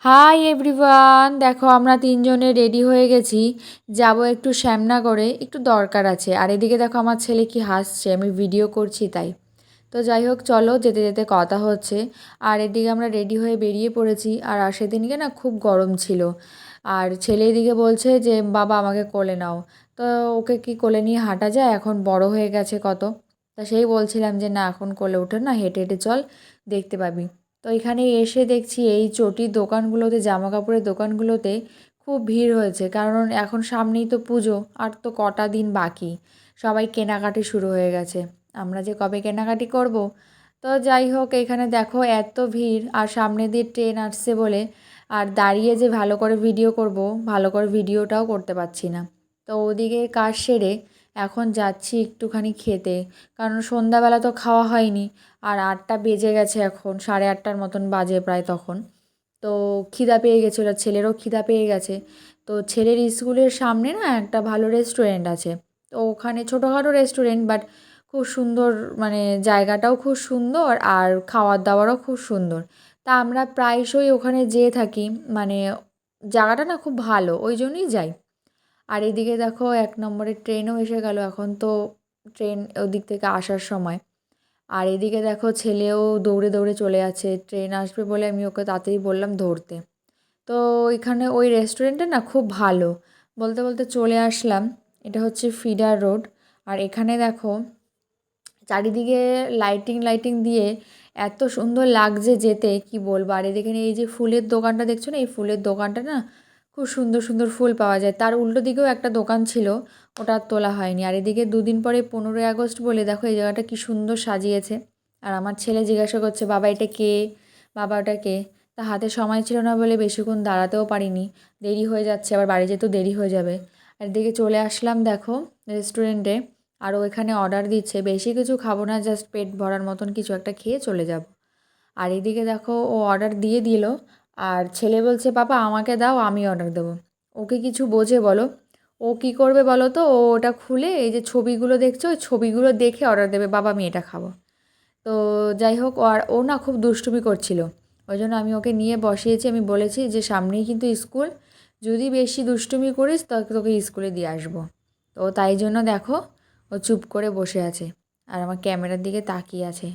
Hi everyone, দেখো আমরা তিনজনে রেডি হয়ে গেছি। যাব একটু শ্যামনগরে, একটু দরকার আছে। আর এদিকে দেখো আমার ছেলে কি হাসছে, আমি ভিডিও করছি তাই। তো যাই হোক, চলো যেতে যেতে কথা হচ্ছে। আর এদিকে আমরা রেডি হয়ে বেরিয়ে পড়েছি। আর সেদিনকে না খুব গরম ছিল। আর ছেলে এদিকে বলছে যে বাবা আমাকে কোলে নাও। তো ওকে কি কোলে নিয়ে হাঁটা যায়, এখন বড় হয়ে গেছে কত। তা সেই বলছিলাম যে না, এখন কোলে ওঠে না, হেঁটে হেঁটে চল, দেখতে পাবি। তো এখানে এসে দেখছি এই চটির দোকানগুলোতে, জামা কাপড়ের দোকানগুলোতে খুব ভিড় হয়েছে, কারণ এখন সামনেই তো পুজো, আর তো কটা দিন বাকি। সবাই কেনাকাটি শুরু হয়ে গেছে, আমরা যে কবে কেনাকাটি করব। তো যাই হোক, এখানে দেখো এত ভিড়, আর সামনে দিয়ে ট্রেন আসছে বলে আর দাঁড়িয়ে যে ভালো করে ভিডিও করব, ভালো করে ভিডিওটাও করতে পারছি না। তো ওদিকে কাজ সেরে এখন যাচ্ছি একটুখানি খেতে, কারণ সন্ধ্যাবেলা তো খাওয়া হয়নি। আর 8টা বেজে গেছে, এখন 8:30টার মতন বাজে প্রায় তখন। তো খিদা পেয়ে গেছিলো, ছেলেরও খিদা পেয়ে গেছে। তো ছেলের স্কুলের সামনে না একটা ভালো রেস্টুরেন্ট আছে। তো ওখানে ছোটোখাটো রেস্টুরেন্ট, বাট খুব সুন্দর, মানে জায়গাটাও খুব সুন্দর আর খাওয়ার দাওয়ারও খুব সুন্দর। তা আমরা প্রায়শই ওখানে যেয়ে থাকি, মানে জায়গাটা না খুব ভালো, ওই জন্যই যাই। আর এদিকে দেখো 1 নম্বরের ট্রেনও এসে গেল, এখন তো ট্রেন ওদিক থেকে আসার সময়। আর এদিকে দেখো ছেলেও দৌড়ে দৌড়ে চলে যাচ্ছে, ট্রেন আসবে বলে আমি ওকে তাড়াতাড়ি বললাম ধরতে। তো এখানে ওই রেস্টুরেন্টটা না খুব ভালো, বলতে বলতে চলে আসলাম। এটা হচ্ছে ফিডার রোড। আর এখানে দেখো চারিদিকে লাইটিং লাইটিং দিয়ে এত সুন্দর লাগছে যেতে, কি বলবো। আর এদিকে এই যে ফুলের দোকানটা দেখছো না, এই ফুলের দোকানটা না খুব সুন্দর সুন্দর ফুল পাওয়া যায়। তার উল্টো দিকেও একটা দোকান ছিল, ওটা আর তোলা হয়নি। আর এদিকে দুদিন পরে 15ই আগস্ট বলে দেখো এই জায়গাটা কি সুন্দর সাজিয়েছে। আর আমার ছেলে জিজ্ঞাসা করছে বাবা এটা কে, বাবা ওটা কে। তা হাতে সময় ছিল না বলে বেশিক্ষণ দাঁড়াতেও পারিনি, দেরি হয়ে যাচ্ছে, আবার বাড়ি যেতেও দেরি হয়ে যাবে। আর এদিকে চলে আসলাম দেখো রেস্টুরেন্টে। আর ও এখানে অর্ডার দিচ্ছে, বেশি কিছু খাবো না, জাস্ট পেট ভরার মতন কিছু একটা খেয়ে চলে যাব। আর এদিকে দেখো ও অর্ডার দিয়ে দিল। আর ছেলে বলছে পাপা আমাকে দাও, আমি অর্ডার দেবো। ওকে কিছু বোঝে বলো? ও কি করবে বলো তো, ও ওটা খুলে এই যে ছবিগুলো দেখছো, ওই ছবিগুলো দেখে অর্ডার দেবে, বাবা আমি এটা খাবো। তো যাই হোক, আর ও না খুব দুষ্টুমি করছিল, ওই জন্য আমি ওকে নিয়ে বসিয়েছি। আমি বলেছি যে সামনেই কিন্তু স্কুল, যদি বেশি দুষ্টুমি করিস তাকে তোকে স্কুলে দিয়ে আসবো। তো তাই জন্য দেখো ও চুপ করে বসে আছে, আর আমার ক্যামেরার দিকে তাকিয়ে আছে।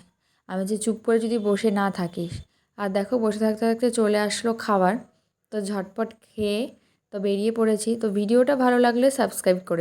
আমি যে চুপ করে যদি বসে না থাকিস। আর দেখো বসে থাকতে থাকতে চলে আসলো খাবার। তো ঝটপট খেয়ে তো বেরিয়ে পড়েছি। তো ভিডিওটা ভালো লাগলে সাবস্ক্রাইব করে